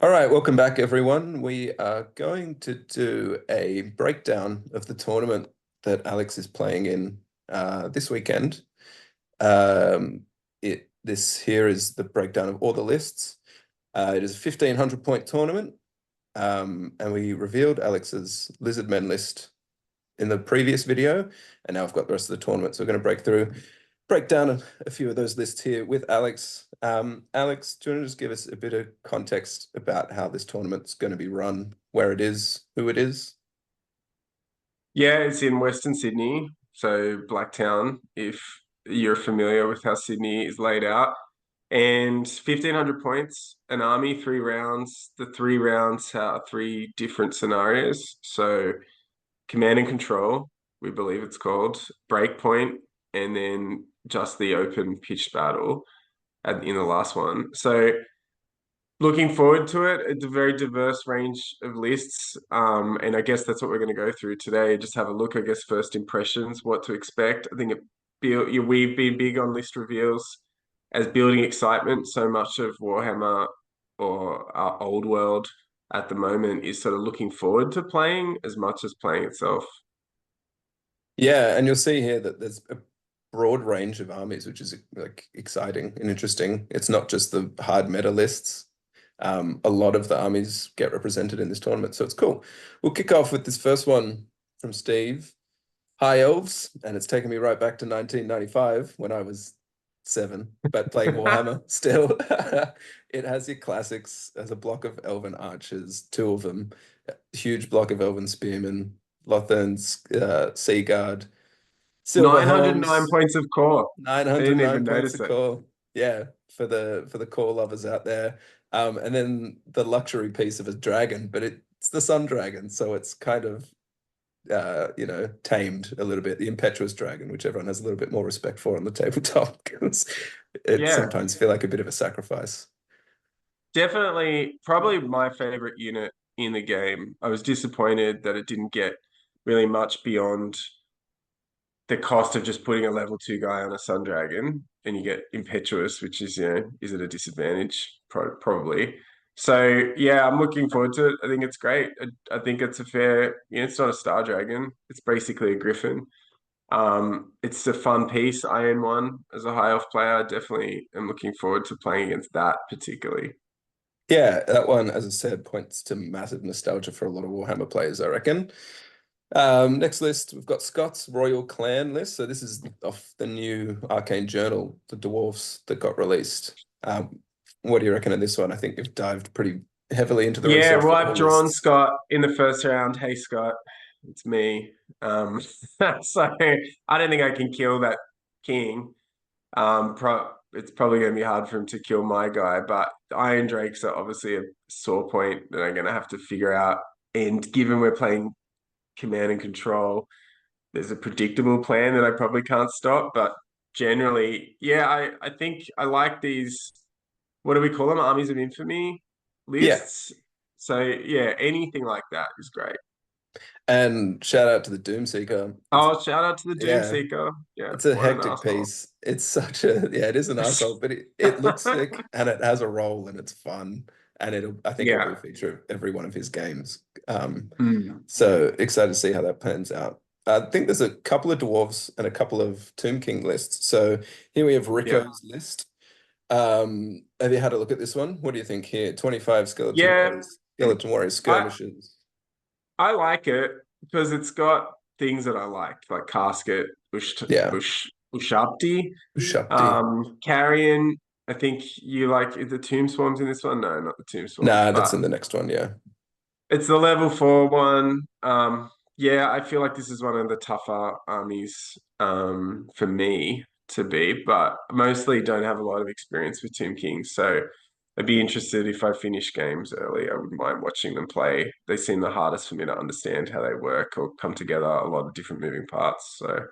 All right, welcome back, everyone. We are going to do a breakdown of the tournament that Alex is playing in this weekend. This here is the breakdown of all the lists. It is a 1,500 point tournament, and we revealed Alex's Lizardmen list in the previous video, and now I've got the rest of the tournament. So we're going to break down a few of those lists here with Alex. Alex, do you want to just give us a bit of context about how this tournament's going to be run, where it is, who it is? Yeah, it's in Western Sydney, so Blacktown, if you're familiar with how Sydney is laid out. And 1,500 points, an army, 3 rounds. The 3 rounds are three different scenarios. So command and control, we believe it's called, breakpoint, and then just the open pitched battle in the last one. So looking forward to it. It's a very diverse range of lists. And I guess that's what we're going to go through today. Just have a look, I guess, first impressions, what to expect. I think we've been big on list reveals as building excitement. So much of Warhammer or our old world at the moment is sort of looking forward to playing as much as playing itself. Yeah, and you'll see here that there's a broad range of armies, which is like exciting and interesting. It's not just the hard meta lists. A lot of the armies get represented in this tournament, so it's cool. We'll kick off with this first one from Steve. Hi, Elves, and it's taken me right back to 1995 when I was 7, but playing Warhammer still. It has your classics as a block of Elven archers, two of them, a huge block of Elven spearmen, Lothern's Sea Guard, Silver 909 Helms, points of core. I didn't 909 even points notice to it. call. Yeah, for the core lovers out there. And then the luxury piece of a dragon, but it's the Sun Dragon, so it's kind of tamed a little bit. The impetuous dragon, which everyone has a little bit more respect for on the tabletop, because it Yeah, sometimes feel like a bit of a sacrifice. definitely, probably my favorite unit in the game. I was disappointed that it didn't get really much beyond the cost of just putting a level 2 guy on a Sun Dragon, and you get Impetuous, which is, is it a disadvantage? Probably. So yeah, I'm looking forward to it. I think it's great. I think it's a fair, it's not a Star Dragon. It's basically a Griffin. It's a fun piece. I own one as a high elf player. I definitely am looking forward to playing against that particularly. Yeah, that one, as I said, points to massive nostalgia for a lot of Warhammer players, I reckon. Next list, we've got Scott's Royal Clan list. So this is off the new Arcane Journal, the Dwarfs that got released. What do you reckon of this one? I think you've dived pretty heavily into the Yeah, research well, for I've all drawn lists. Scott in the first round. Hey, Scott, it's me. So I don't think I can kill that king. It's probably going to be hard for him to kill my guy, but Iron Drakes are obviously a sore point that I'm going to have to figure out. And given we're playing command and control, there's a predictable plan that I probably can't stop. But generally, yeah, I think I like these, what do we call them? Armies of Infamy Yeah. lists. So yeah, anything like that is great. And shout out to the Doomseeker. Oh, shout out to the Yeah, Doomseeker. Yeah, it's a what an hectic asshole. piece. It's such a, yeah, it is an asshole, but it looks sick and it has a role and it's fun. And I think it'll be a Yeah. feature of every one of his games. Mm. So excited to see how that pans out. I think there's a couple of dwarves and a couple of Tomb King lists. So here we have Yeah. Rico's list. Have you had a look at this one? What do you think here? 25 Yeah. Skeleton Warriors I skirmishes. I like it because it's got things that I like Casket, Yeah, Ushabti, Shakti. Carrion. I think you like the Tomb Swarms in this one. No, not the Tomb Swarms, Nah, that's but in the next one. Yeah. it's the level 4 one. Yeah, I feel like this is one of the tougher armies for me to beat, but mostly don't have a lot of experience with Tomb Kings. So I'd be interested if I finish games early. I wouldn't mind watching them play. They seem the hardest for me to understand how they work or come together, a lot of different moving parts. So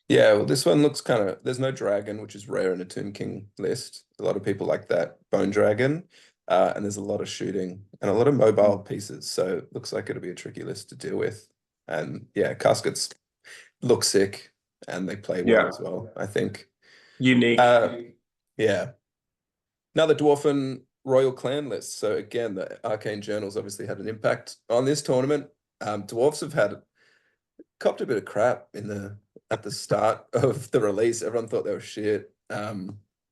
Yeah, well, this one looks kind of, there's no dragon, which is rare in a Tomb King list. A lot of people like that bone dragon. And there's a lot of shooting and a lot of mobile pieces. So it looks like it'll be a tricky list to deal with. And yeah, caskets look sick and they play well yeah, as well, I think. unique. Uh, yeah. Another Dwarfen. Royal Clan list. So again, the Arcane Journals obviously had an impact on this tournament. Dwarfs have had copped a bit of crap in the at the start of the release. Everyone thought they were shit.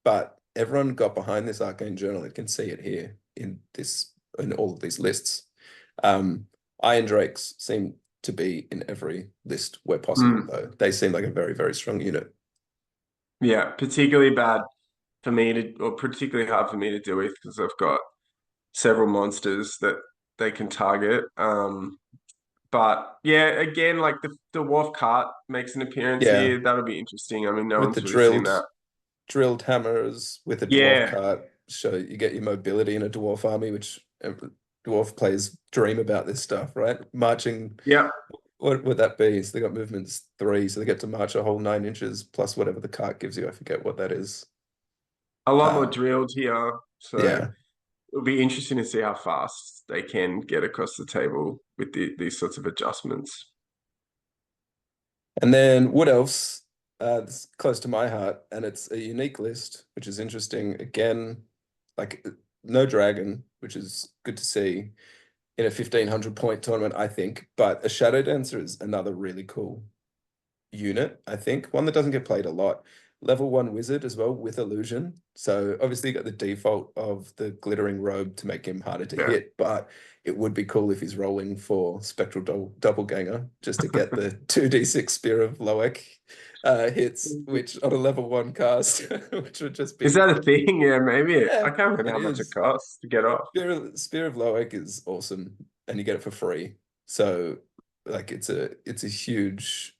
But everyone got behind this Arcane Journal. You can see it here in all of these lists. Iron Drakes seem to be in every list where possible, though. They seem like a very, very strong unit. Yeah, particularly bad for me to, or particularly hard for me to deal with because I've got several monsters that they can target. But yeah, again, like the Dwarf cart makes an appearance Yeah, here. That'll be interesting. I mean, no with the one's really seen that. drilled hammers with a dwarf Yeah, cart, so you get your mobility in a dwarf army, which dwarf players dream about this stuff, right? Marching, yeah, what would that be? So they got movements 3, so they get to march a whole 9 inches plus whatever the cart gives you. I forget what that is. a lot more Uh, drilled here. So yeah. it'll be interesting to see how fast they can get across the table with these sorts of adjustments. And then Wood Elves, it's close to my heart, and it's a unique list, which is interesting. Again, like no dragon, which is good to see in a 1,500 point tournament, I think. But a Shadow Dancer is another really cool unit, I think. One that doesn't get played a lot. Level 1 wizard as well with illusion. So obviously you got the default of the glittering robe to make him harder to Yeah. hit, but it would be cool if he's rolling for spectral doppelganger just to get the 2d6 Spear of Loek hits, which on a level 1 cast, which would just Is be, that a thing? Yeah, maybe. I yeah, can't remember it how much it is. costs to get off. Spear of Loek is awesome, and you get it for free. So like it's a huge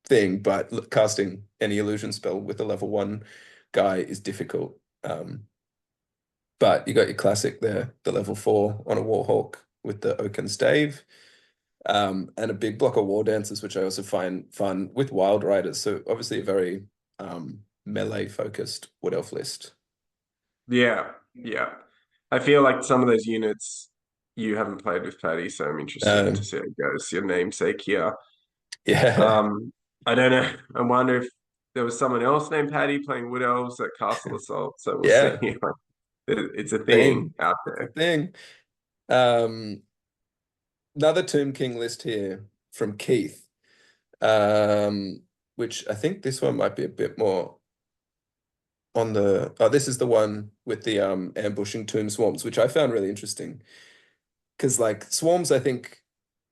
thing, but casting any illusion spell with a level 1 guy is difficult. But you got your classic there, the level 4 on a Warhawk with the Oaken Stave, and a big block of War Dancers, which I also find fun with Wild Riders. So obviously a very melee focused Wood Elf list. Yeah, yeah. I feel like some of those units you haven't played with Paddy, so I'm interested to Um, see how it goes. Your namesake here. yeah, Um, I don't know. I wonder if there was someone else named Paddy playing Wood Elves at Castle Assault. So we'll see. yeah, It's a thing. thing out It's a there. thing. Um, Another Tomb King list here from Keith, which I think this one might be a bit more on the this is the one with the ambushing tomb swarms, which I found really interesting because like swarms, I think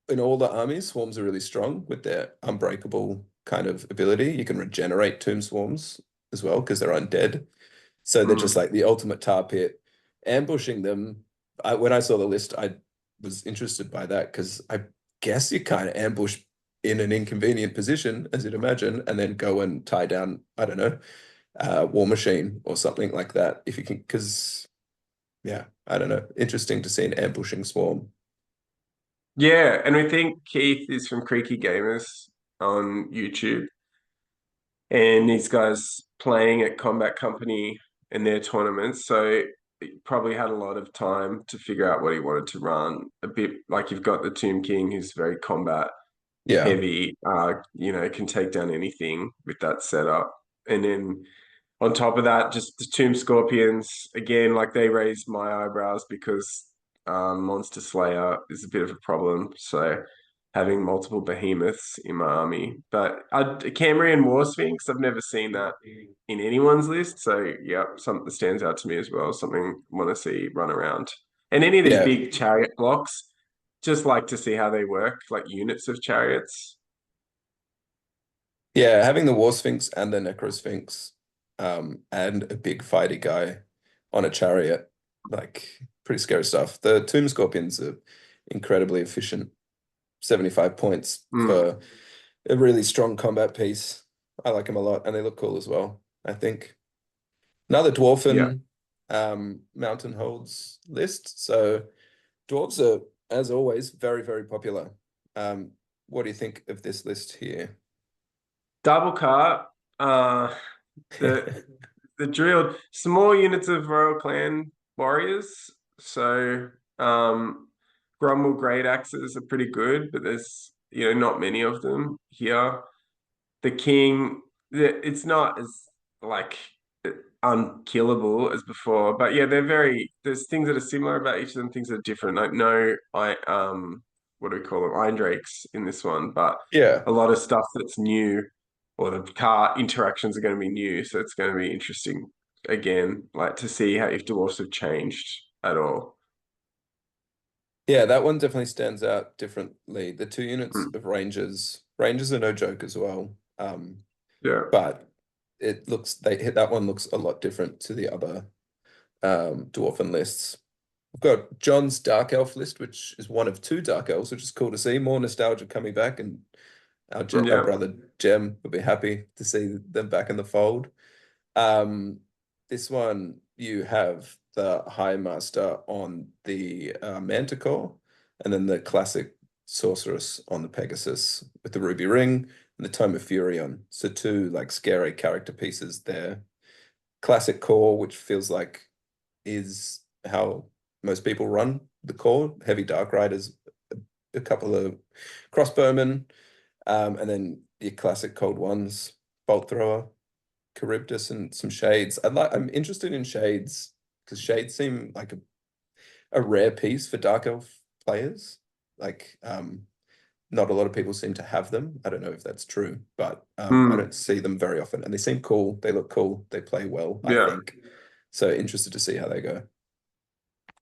in all the armies, swarms are really strong with their unbreakable kind of ability. You can regenerate tomb swarms as well because they're undead. So they're just Mm. like the ultimate tar pit. Ambushing them, when I saw the list, I was interested by that because I guess you kind of ambush in an inconvenient position, as you'd imagine, and then go and tie down, I don't know, War Machine or something like that. If you can, because yeah, I don't know. Interesting to see an ambushing swarm. Yeah, and we think Keith is from Creaky Gamers on YouTube, and these guys playing at Combat Company in their tournaments. So he probably had a lot of time to figure out what he wanted to run. A bit like you've got the Tomb King, who's very combat Yeah. heavy, can take down anything with that setup. And then on top of that, just the Tomb Scorpions, again, like they raised my eyebrows because Monster Slayer is a bit of a problem. So having multiple behemoths in my army. But Cambrian War Sphinx, I've never seen that in anyone's list. So yeah, something that stands out to me as well, something I want to see run around. And any of these Yeah. big chariot blocks, just like to see how they work, like units of chariots. Yeah. Having the War Sphinx and the Necro Sphinx, and a big fighty guy on a chariot, like pretty scary stuff. The Tomb Scorpions are incredibly efficient. 75 points Mm, for a really strong combat piece. I like them a lot, and they look cool as well, I think. Another yeah. Dwarfen Mountain Holds list. So dwarves are, as always, very, very popular. Um, what do you think of this list here? Double cart. The the drilled small units of Royal Clan warriors. So Grumble Great Axes are pretty good, but there's not many of them here. The King, it's not as like unkillable as before. But yeah, there's things that are similar about each of them, things that are different. Like no, what do we call them? Iron Drakes in this one, but Yeah. a lot of stuff that's new, or the car interactions are going to be new, so it's going to be interesting again, like to see how if dwarfs have changed at all. Yeah, that one definitely stands out differently. The two units Mm. of Rangers are no joke as well. Yeah. But it looks that one looks a lot different to the other Dwarfen lists. We've got John's Dark Elf list, which is one of two Dark Elves, which is cool to see. More nostalgia coming back, and our Yeah. brother Jem will be happy to see them back in the fold. Um, this one you have the High Master on the Manticore, and then the classic Sorceress on the Pegasus with the Ruby Ring and the Tome of Fury on. So two like scary character pieces there. Classic core, which feels like is how most people run the core. Heavy Dark Riders, a couple of crossbowmen, and then your classic cold ones, Bolt Thrower, Charybdis, and some Shades. I'm interested in Shades because Shades seem like a rare piece for Dark Elf players. Like, not a lot of people seem to have them. I don't know if that's true, but I Mm. don't see them very often. And they seem cool. They look cool. They play well, I Yeah. think. So interested to see how they go.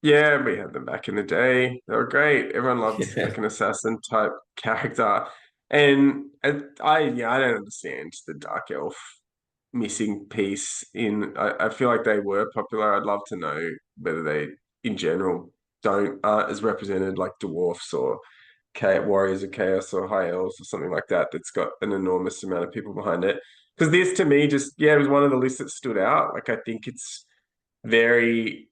Yeah, we had them back in the day. They were great. Everyone loved Yeah. like an assassin type character. And I don't understand the Dark Elf missing piece in I feel like they were popular. I'd love to know whether they in general don't aren't as represented like dwarfs or warriors of chaos or high elves or something like that that's got an enormous amount of people behind it. Because this to me just yeah, it was one of the lists that stood out. Like I think it's very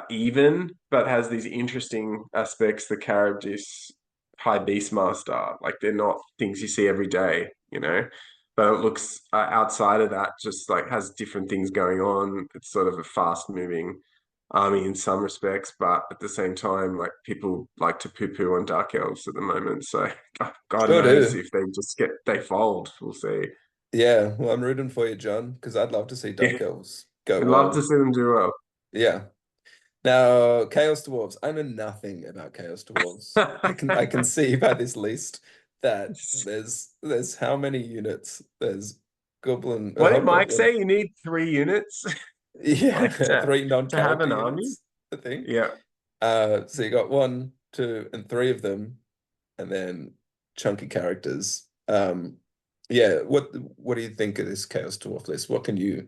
even, but has these interesting aspects. The Charybdis High Beastmaster, like they're not things you see every day, you know. But it looks outside of that, just like has different things going on. It's sort of a fast-moving army in some respects, but at the same time, like people like to poo-poo on Dark Elves at the moment. So God Sure knows do. if they fold. We'll see. Yeah, well, I'm rooting for you, John, because I'd love to see Yeah, Dark Elves go I'd love to well. see them do well. Yeah. Now, Chaos Dwarves. I know nothing about Chaos Dwarves. I can see by this list that there's how many units? There's Goblin, What did Mike say? Hobgoblin. You need 3 units, Yeah, like three to have non-character an army. units, I think. Yeah, So you got one, two, and three of them, and then chunky characters. Yeah, what do you think of this Chaos Dwarf list? What can you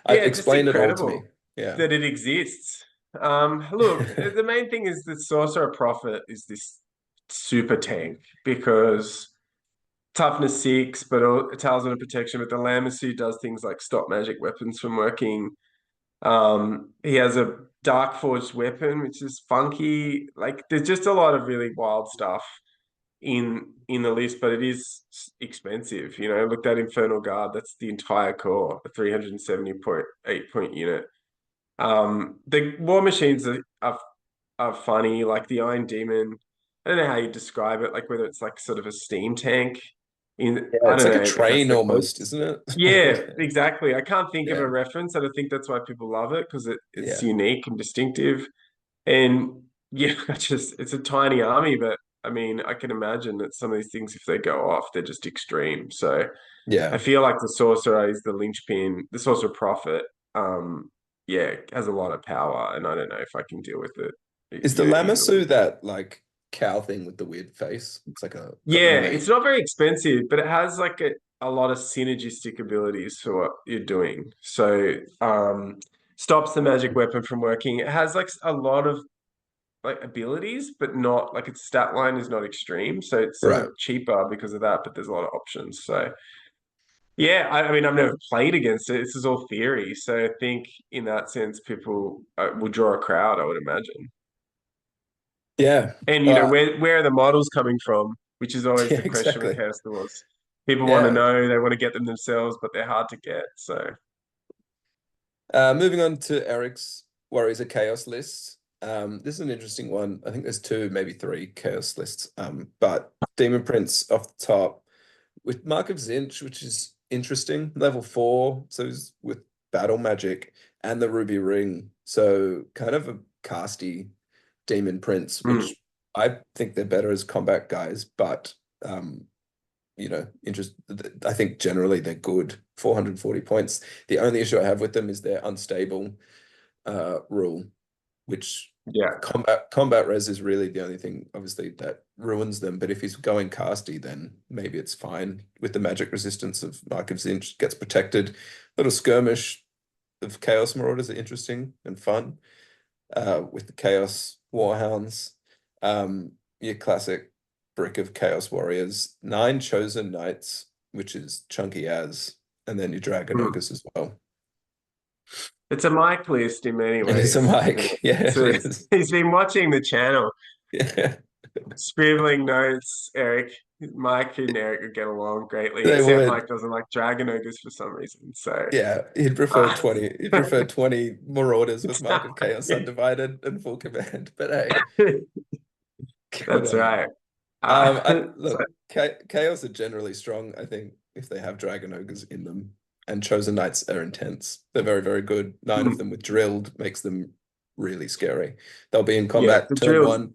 yeah, just explain it all to me? incredible Yeah. that it exists. Look, the main thing is that Sorcerer Prophet is this super tank because toughness 6, but Talisman of Protection. But the Lamassu does things like stop magic weapons from working. He has a Dark Forged weapon, which is funky. Like, there's just a lot of really wild stuff in the list, but it is expensive. You know, look at Infernal Guard. That's the entire core, a 370.8 point unit. The war machines are funny, like the Iron Demon. I don't know how you describe it, like whether it's like sort of a steam tank. Yeah, I it's don't like a know if that's train the almost, closest. isn't Yeah, it? exactly. I can't think of Yeah. a reference, and I think that's why people love it because it's Yeah. unique and distinctive. And yeah, it's a tiny army, but I mean, I can imagine that some of these things, if they go off, they're just extreme. So I Yeah. feel like the sorcerer is the linchpin. The sorcerer prophet, yeah, has a lot of power, and I don't know if I can deal with it Is the easily. Lamassu that like cow thing with the weird face? It's like a got the Yeah, it's mate. not very expensive, but it has like a lot of synergistic abilities for what you're doing. So, stops the magic weapon from working. It has like a lot of like abilities, but not like its stat line is not extreme. So it's sort Right. of cheaper because of that, but there's a lot of options. So yeah, I mean, I've never played against it. This is all theory. So I think in that sense, people will draw a crowd, I would imagine. Yeah. And you know, Uh where are the models coming from? Which is always yeah, the question with exactly. Chaos Dwarfs. People want to Yeah. know, they want to get them themselves, but they're hard to get. So Moving on to Eric's Warriors of Chaos list. This is an interesting one. I think there's two, maybe three chaos lists. But Demon Prince off the top with Mark of Zinch, which is interesting. Level 4, so he's with battle magic. and the ruby ring. So kind of a casty demon prince, Mm, which I think they're better as combat guys, but interest. I think generally they're good. 440 points. The only issue I have with them is their unstable rule, which yeah. combat res is really the only thing, obviously, that ruins them. But if he's going casty, then maybe it's fine. With the magic resistance of Mark of Zinch, gets protected. Little skirmish of Chaos Marauders are interesting and fun. With the Chaos Warhounds. Your classic brick of Chaos Warriors. 9 Chosen Knights, which is chunky as, and then your Dragon Mm. Ogres as well. It's a mic list in many It is a ways, isn't mic. it? Yeah, it So is. he's been watching the channel, Yeah, scribbling notes. Eric, Mike and Eric would get along greatly, they except would. Mike doesn't like dragon ogres for some reason. So, Yeah, he'd prefer uh, 20. He'd prefer 20 Marauders with Mark of Chaos Undivided and full command. But hey, good that's on you. right. I So, look, Chaos are generally strong, I think, if they have Dragon Ogres in them. And Chosen Knights are intense. They're very, very good. 9 of mm, them with drilled makes them really scary. They'll be in yeah, combat the drills.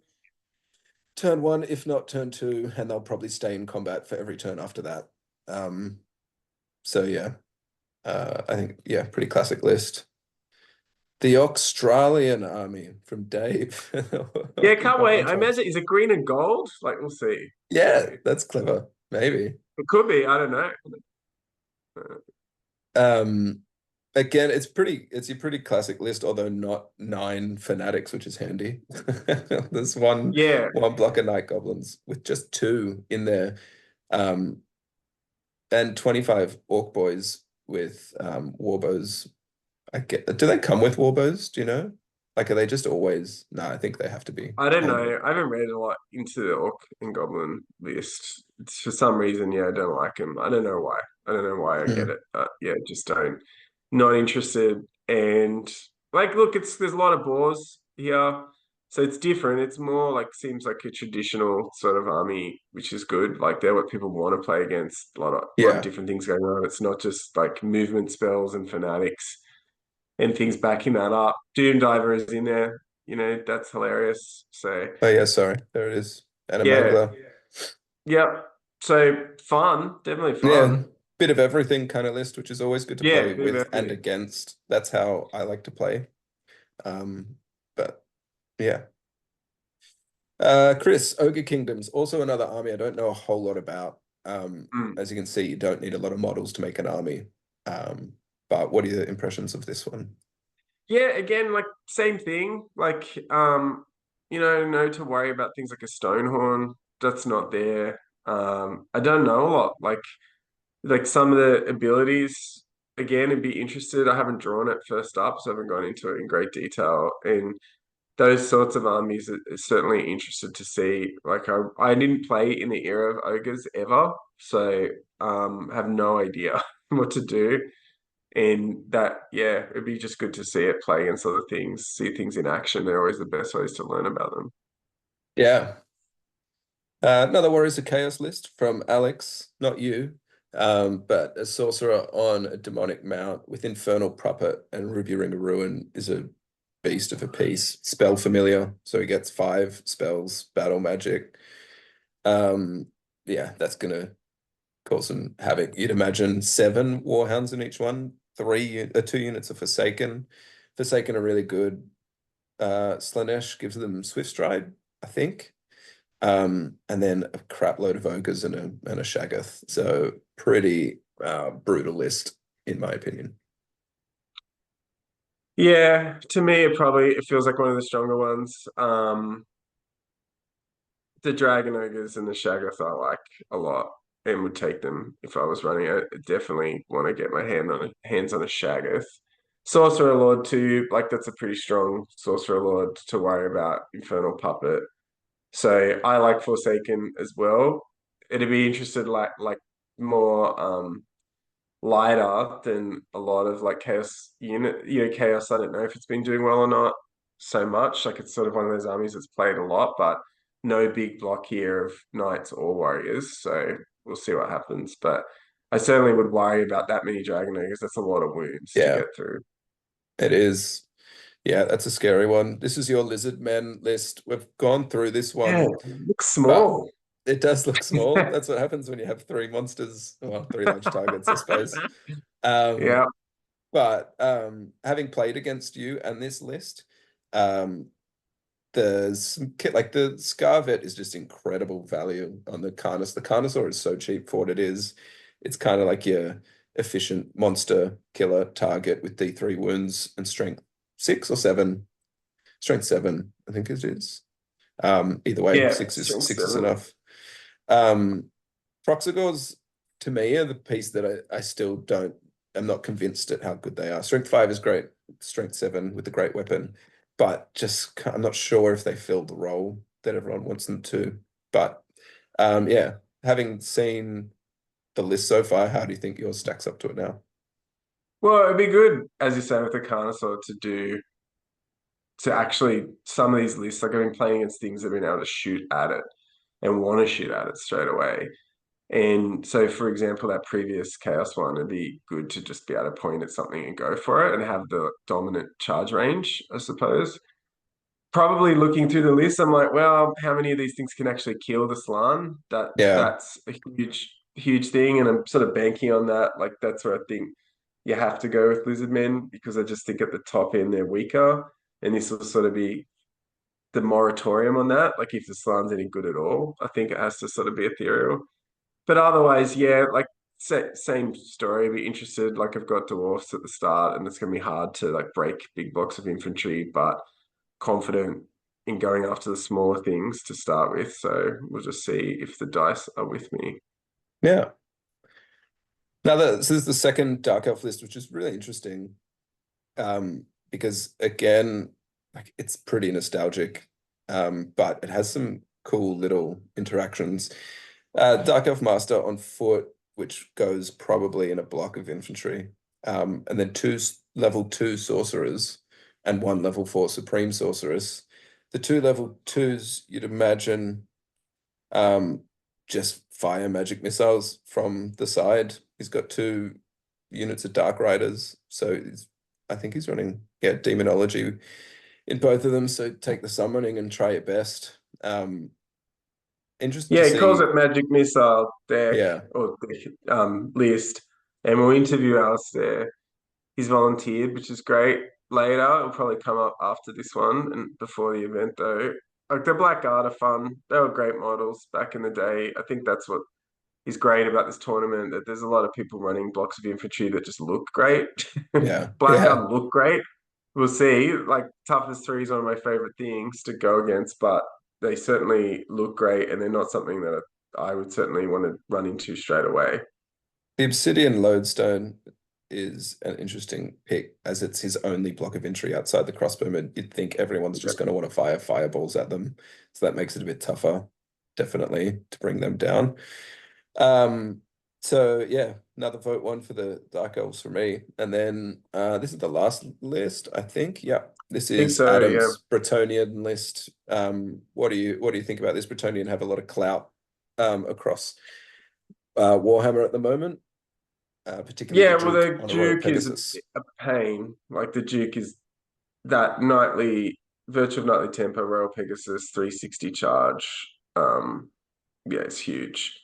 turn one, if not turn two, and they'll probably stay in combat for every turn after that. Um, so yeah, I think yeah, pretty classic list. The Australian army from Dave. Yeah, Orc and can't wait. Goblin I Tribes. imagine, is it green and gold? Like, we'll see. We'll Yeah, see. that's clever. Maybe. It could be. I don't know. Um, Again, it's a pretty classic list, although not 9 fanatics, which is handy. There's Yeah, one block of night goblins with just 2 in there. Um, and 25 orc boys with warbows. Do they come with warbows? Do you know? Like, are they just always? No, I think they have to be I don't annual. know. I haven't read a lot into the Orc and Goblin list. It's for some reason, yeah, I don't like them. I don't know why. I don't know why I get Hmm. it. But yeah, just don't. Not interested. And like, look, there's a lot of boars here, so it's different. It's more like seems like a traditional sort of army, which is good. Like they're what people want to play against. A lot of Yeah. different things going on. It's not just like movement spells and fanatics and things backing that up. Doom Diver is in there. That's hilarious. So Oh yeah, sorry. There it is. And a yeah, mangler. yep. So fun, definitely Yeah, fun. bit of everything kind of list, which is always good to Yeah, play bit of with and everything. against. That's how I like to play. But yeah. Chris, Ogre Kingdoms, also another army I don't know a whole lot about. Mm. As you can see, you don't need a lot of models to make an army. Um, but what are your impressions of this one? Yeah, again, like same thing. Like no to worry about things like a Stonehorn. That's not there. I don't know a lot. Like some of the abilities, again, I'd be interested. I haven't drawn it first up, so I haven't gone into it in great detail. And those sorts of armies are certainly interested to see. Like I didn't play in the era of ogres ever, so have no idea what to do. And that, yeah, it'd be just good to see it play against other things, see things in action. They're always the best ways to learn about them. Yeah. Another Warriors of Chaos list from Alex, not you, but a sorcerer on a demonic mount with Infernal Puppet and Ruby Ring of Ruin is a beast of a piece. Spell familiar, so he gets 5 spells, battle magic. Um, yeah, that's gonna cause some havoc. You'd imagine 7 Warhounds in each one, 2 units of Forsaken. Forsaken are really good. Slanesh gives them Swift Stride, I think. And then a crap load of ogres and a Shaggoth. So pretty brutal list, in my opinion. Yeah, to me, it feels like one of the stronger ones. The Dragon Ogres and the Shaggoth I like a lot and would take them if I was running. I definitely want to get my hands on a Shaggoth. Sorcerer Lord too, like that's a pretty strong Sorcerer Lord to worry about. Infernal Puppet. So I like Forsaken as well. It'd be interested like more lighter than a lot of like Chaos unit. Chaos. I don't know if it's been doing well or not so much. Like it's sort of one of those armies that's played a lot, but no big block here of knights or warriors. So we'll see what happens. But I certainly would worry about that many dragon ogres. That's a lot of wounds to Yeah. get through. It is. Yeah, that's a scary one. This is your Lizardmen list. We've gone through this Yeah, one, it looks but small. it does look small. That's what happens when you have three monsters, well, three large targets, I suppose. Um, Yeah, but having played against you and this list, um, there's some kit like the Scarvet is just incredible value on the Carnus. The Carnosaur is so cheap for what it is. It's kind of like your efficient monster killer target with D3 wounds and strength 6 or 7. Strength 7, I think it is. Either way, yeah, six is seven. enough. Um, Proxigors to me are the piece that I still don't. I'm not convinced at how good they are. Strength 5 is great. Strength 7 with a great weapon, but just I'm not sure if they fill the role that everyone wants them to. But yeah, having seen the list so far, how do you think yours stacks up to it now? Well, it'd be good, as you say, with the Carnosaur to actually some of these lists, like I've been playing against things that have been able to shoot at it and want to shoot at it straight away. And so, for example, that previous Chaos one, it'd be good to just be able to point at something and go for it and have the dominant charge range, I suppose. Probably looking through the list, I'm like, well, how many of these things can actually kill the Slann? Yeah, That's a huge thing, and I'm sort of banking on that. Like that's where I think you have to go with Lizardmen because I just think at the top end they're weaker, and this will sort of be the moratorium on that. Like if the Slann's any good at all, I think it has to sort of be ethereal. But otherwise, yeah, like same story. Be interested. Like I've got dwarfs at the start, and it's gonna be hard to like break big blocks of infantry, but confident in going after the smaller things to start with. So we'll just see if the dice are with me. yeah. Now, this is the second Dark Elf list, which is really interesting. Because again, like it's pretty nostalgic, but it has some cool little interactions. Dark Elf Master on foot, which goes probably in a block of infantry, and then two level 2 sorcerers and one level 4 supreme sorceress. The two level 2s you'd imagine um, just fire magic missiles from the side. He's got 2 units of Dark Riders, so I think he's running demonology in both of them. So take the summoning and try your best. Interested to Yeah, he calls see. it Magic Missile deck Yeah, or list, and we'll interview Alistair. He's volunteered, which is great. Later, it'll probably come up after this one and before the event, though. Like the Black Guard are fun. They were great models back in the day. I think that's what is great about this tournament that there's a lot of people running blocks of infantry that just look great. yeah, yeah. Blackguard look great. We'll see. Like toughness three is one of my favorite things to go against, but they certainly look great, and they're not something that I would certainly want to run into straight away. The Obsidian Lodestone is an interesting pick as it's his only block of entry outside the crossbowmen. You'd think everyone's just going to want to fire fireballs at them, so that makes it a bit tougher, definitely, to bring them down. Um, so yeah, another vote one for the Dark Elves for me. And then this is the last list, I think. Yeah, this I think is so. Yeah. Adam's Bretonnian list. What do you think about this? Bretonnian have a lot of clout across Warhammer at the moment, particularly the Yeah. Well, Duke the on a Royal Duke is Pegasus. a pain. Like the Duke is that nightly virtual nightly tempo Royal Pegasus 360 charge. Yeah, it's huge.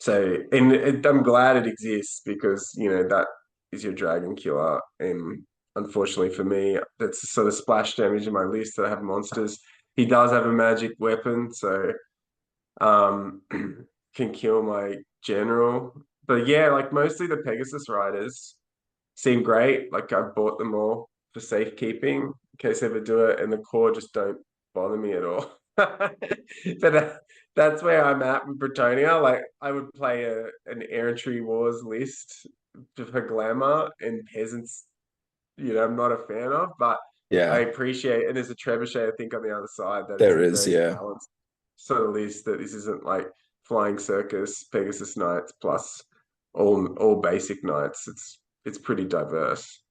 So, and I'm glad it exists because that is your dragon killer. And unfortunately for me, that's sort of splash damage in my list that I have monsters. He does have a magic weapon, so um, can kill my general. But yeah, like mostly the Pegasus riders seem great. Like I've bought them all for safekeeping in case I ever do it, and the core just don't bother me at all. But that's where I'm at with Bretonia. Like I would play an errantry wars list for glamour and peasants. I'm not a fan of, but I Yeah, appreciate. And there's a trebuchet, I think, on the other side that it's there a is. very Yeah. balanced sort of list. That this isn't like flying circus, Pegasus Knights plus all basic knights. It's pretty diverse.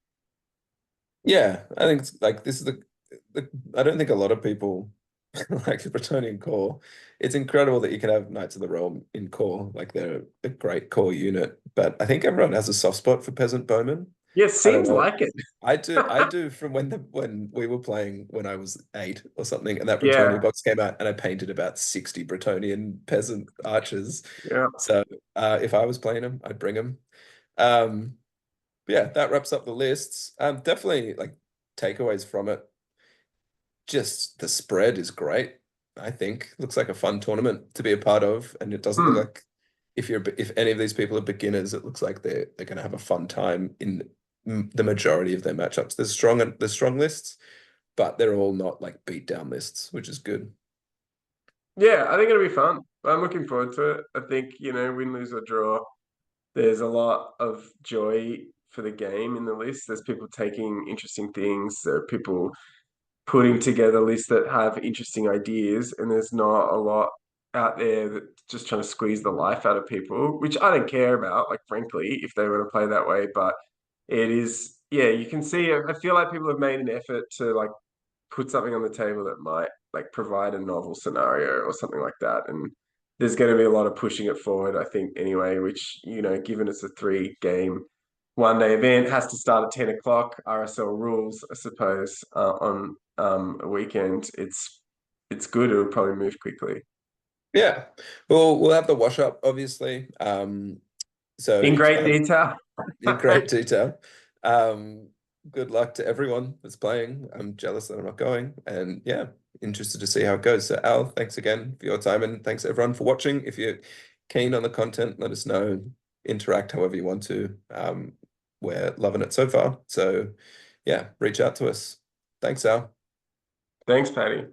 Yeah, I think it's like this is the I don't think a lot of people like the Bretonnian core. It's incredible that you can have Knights of the Realm in core, like they're a great core unit. But I think everyone has a soft spot for peasant bowmen. Yeah, it I don't seems know. like it. I do from when we were playing when I was 8 or something, and that Bretonnian Yeah, box came out, and I painted about 60 Bretonnian peasant archers. yeah. So if I was playing them, I'd bring them. Um, but yeah, that wraps up the lists. Definitely like takeaways from it. Just the spread is great. I think looks like a fun tournament to be a part of, and it doesn't look Hmm. like if any of these people are beginners, it looks like they're going to have a fun time in the majority of their matchups. There's strong lists, but they're all not like beat down lists, which is good. Yeah, I think it'll be fun. I'm looking forward to it. I think, win, lose, or draw, there's a lot of joy for the game in the list. There's people taking interesting things. There are people putting together lists that have interesting ideas, and there's not a lot out there that just trying to squeeze the life out of people, which I don't care about, like frankly, if they want to play that way. But it is, yeah, you can see. I feel like people have made an effort to like put something on the table that might like provide a novel scenario or something like that. And there's going to be a lot of pushing it forward, I think, anyway, which, given it's a 3 game 1 day event, has to start at 10 o'clock, RSL rules, I suppose, on a weekend, it's good. It'll probably move quickly. Yeah. Well, we'll have the wash up, obviously. So In great detail. in great detail. Um, Good luck to everyone that's playing. I'm jealous that I'm not going, and yeah, interested to see how it goes. So Al, thanks again for your time, and thanks everyone for watching. If you're keen on the content, let us know. Interact however you want to. We're loving it so far. So yeah, reach out to us. Thanks, Al. Thanks, Patty.